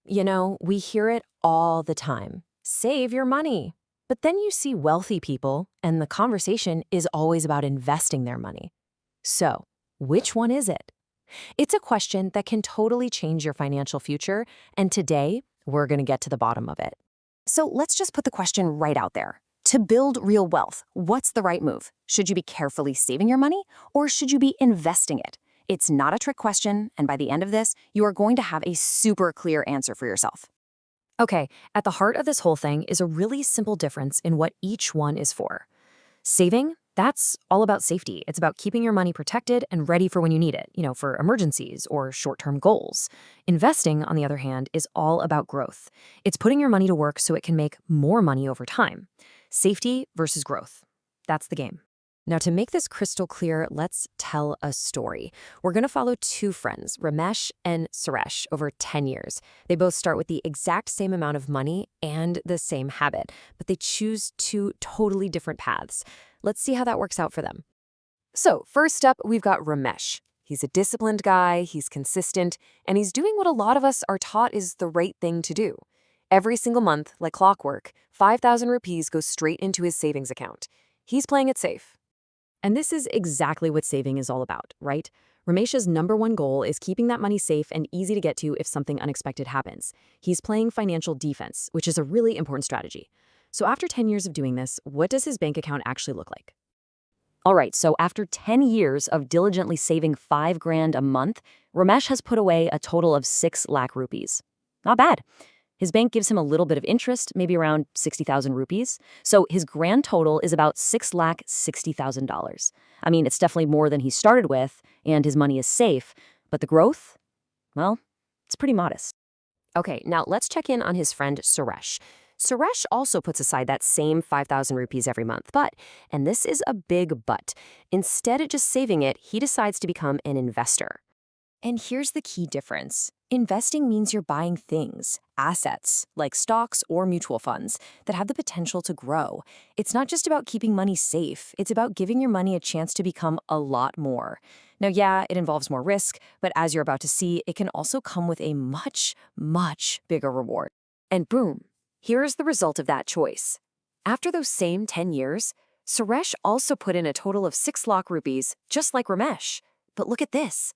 You know, we hear it all the time. Save your money. But then you see wealthy people, and the conversation is always about investing their money. So, which one is it? It's a question that can totally change your financial future, and today, we're going to get to the bottom of it. So let's just put the question right out there. To build real wealth, what's the right move? Should you be carefully saving your money, or should you be investing it? It's not a trick question, and by the end of this, you are going to have a super clear answer for yourself. Okay, at the heart of this whole thing is a really simple difference in what each one is for. Saving, that's all about safety. It's about keeping your money protected and ready for when you need it, for emergencies or short-term goals. Investing, on the other hand, is all about growth. It's putting your money to work so it can make more money over time. Safety versus growth. That's the game. Now, to make this crystal clear, let's tell a story. We're going to follow two friends, Ramesh and Suresh, over 10 years. They both start with the exact same amount of money and the same habit, but they choose two totally different paths. Let's see how that works out for them. So, first up, we've got Ramesh. He's a disciplined guy, he's consistent, and he's doing what a lot of us are taught is the right thing to do. Every single month, like clockwork, 5,000 rupees goes straight into his savings account. He's playing it safe. And this is exactly what saving is all about, right? Ramesh's number one goal is keeping that money safe and easy to get to if something unexpected happens. He's playing financial defense, which is a really important strategy. So after 10 years of doing this, what does his bank account actually look like? All right, so after 10 years of diligently saving 5 grand a month, Ramesh has put away a total of 6 lakh rupees. Not bad. His bank gives him a little bit of interest, maybe around 60,000 rupees. So his grand total is about $6,60,000. I mean, it's definitely more than he started with, and his money is safe. But the growth? Well, it's pretty modest. Okay, now let's check in on his friend Suresh. Suresh also puts aside that same 5,000 rupees every month, and this is a big but, instead of just saving it, he decides to become an investor. And here's the key difference. Investing means you're buying things, assets, like stocks or mutual funds, that have the potential to grow. It's not just about keeping money safe, it's about giving your money a chance to become a lot more. Now, yeah, it involves more risk, but as you're about to see, it can also come with a much, much bigger reward. And boom, here's the result of that choice. After those same 10 years, Suresh also put in a total of 6 lakh rupees, just like Ramesh. But look at this.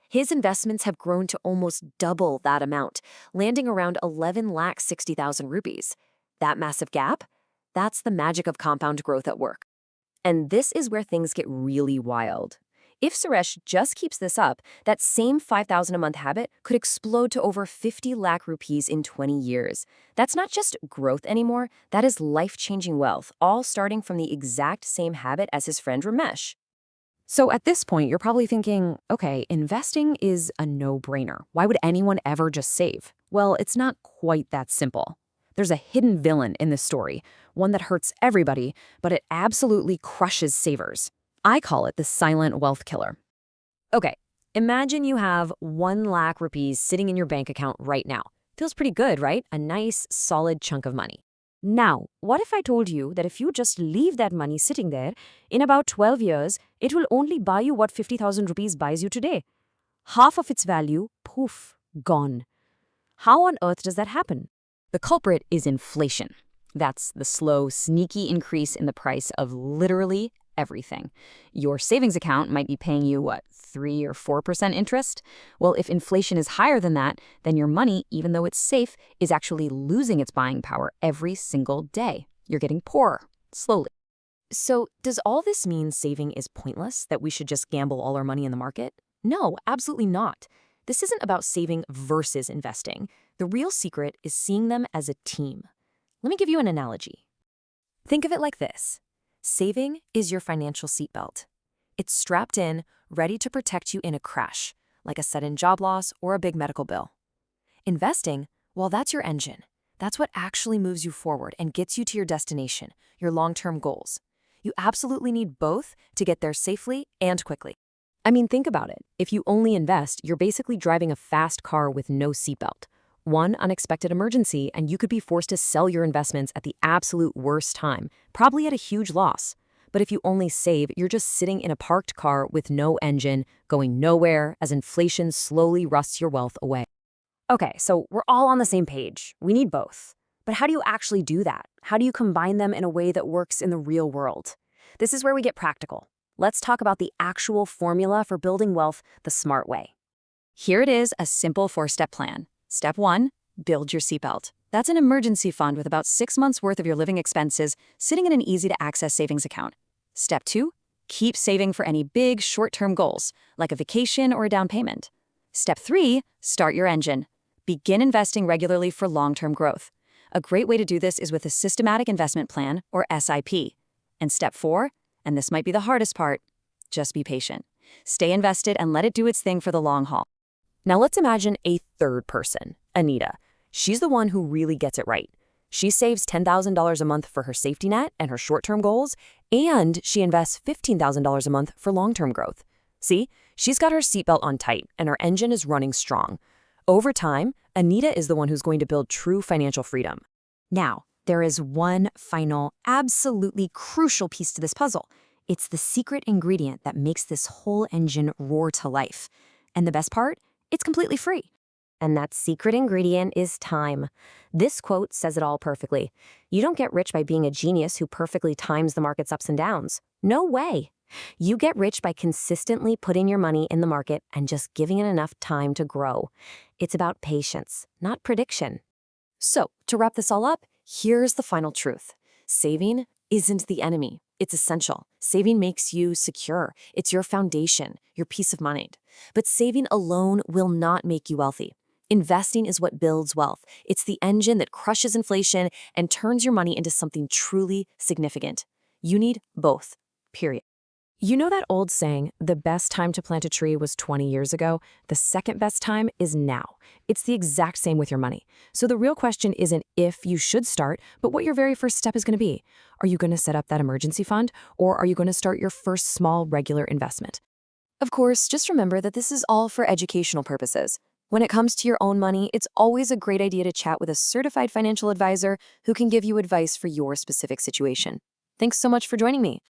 His investments have grown to almost double that amount, landing around 11,60,000 rupees. That massive gap? That's the magic of compound growth at work. And this is where things get really wild. If Suresh just keeps this up, that same 5,000 a month habit could explode to over 50 lakh rupees in 20 years. That's not just growth anymore, that is life-changing wealth, all starting from the exact same habit as his friend Ramesh. So at this point, you're probably thinking, okay, investing is a no-brainer. Why would anyone ever just save? Well, it's not quite that simple. There's a hidden villain in this story, one that hurts everybody, but it absolutely crushes savers. I call it the silent wealth killer. Okay, imagine you have 1 lakh rupees sitting in your bank account right now. Feels pretty good, right? A nice, solid chunk of money. Now, what if I told you that if you just leave that money sitting there, in about 12 years, it will only buy you what 50,000 rupees buys you today? Half of its value, poof, gone. How on earth does that happen? The culprit is inflation. That's the slow, sneaky increase in the price of literally everything. Your savings account might be paying you, 3 or 4% interest? Well, if inflation is higher than that, then your money, even though it's safe, is actually losing its buying power every single day. You're getting poorer, slowly. So does all this mean saving is pointless, that we should just gamble all our money in the market? No, absolutely not. This isn't about saving versus investing. The real secret is seeing them as a team. Let me give you an analogy. Think of it like this. Saving is your financial seatbelt. It's strapped in, ready to protect you in a crash, like a sudden job loss or a big medical bill. Investing, well, that's your engine. That's what actually moves you forward and gets you to your destination, your long-term goals. You absolutely need both to get there safely and quickly. I mean, think about it. If you only invest, you're basically driving a fast car with no seatbelt. One unexpected emergency, and you could be forced to sell your investments at the absolute worst time, probably at a huge loss. But if you only save, you're just sitting in a parked car with no engine, going nowhere as inflation slowly rusts your wealth away. Okay, so we're all on the same page. We need both. But how do you actually do that? How do you combine them in a way that works in the real world? This is where we get practical. Let's talk about the actual formula for building wealth the smart way. Here it is, a simple 4-step plan. Step 1, build your seatbelt. That's an emergency fund with about 6 months worth of your living expenses sitting in an easy-to-access savings account. Step 2, keep saving for any big short-term goals, like a vacation or a down payment. Step 3, start your engine. Begin investing regularly for long-term growth. A great way to do this is with a systematic investment plan, or SIP. And step 4, and this might be the hardest part, just be patient. Stay invested and let it do its thing for the long haul. Now let's imagine a third person, Anita. She's the one who really gets it right. She saves $10,000 a month for her safety net and her short-term goals, and she invests $15,000 a month for long-term growth. See, she's got her seatbelt on tight and her engine is running strong. Over time, Anita is the one who's going to build true financial freedom. Now, there is one final, absolutely crucial piece to this puzzle. It's the secret ingredient that makes this whole engine roar to life. And the best part? It's completely free. And that secret ingredient is time. This quote says it all perfectly. You don't get rich by being a genius who perfectly times the market's ups and downs. No way. You get rich by consistently putting your money in the market and just giving it enough time to grow. It's about patience, not prediction. So, to wrap this all up, here's the final truth. Saving isn't the enemy. It's essential. Saving makes you secure. It's your foundation, your peace of mind. But saving alone will not make you wealthy. Investing is what builds wealth. It's the engine that crushes inflation and turns your money into something truly significant. You need both, period. You know that old saying, the best time to plant a tree was 20 years ago? The second best time is now. It's the exact same with your money. So the real question isn't if you should start, but what your very first step is going to be. Are you going to set up that emergency fund, or are you going to start your first small regular investment? Of course, just remember that this is all for educational purposes. When it comes to your own money, it's always a great idea to chat with a certified financial advisor who can give you advice for your specific situation. Thanks so much for joining me.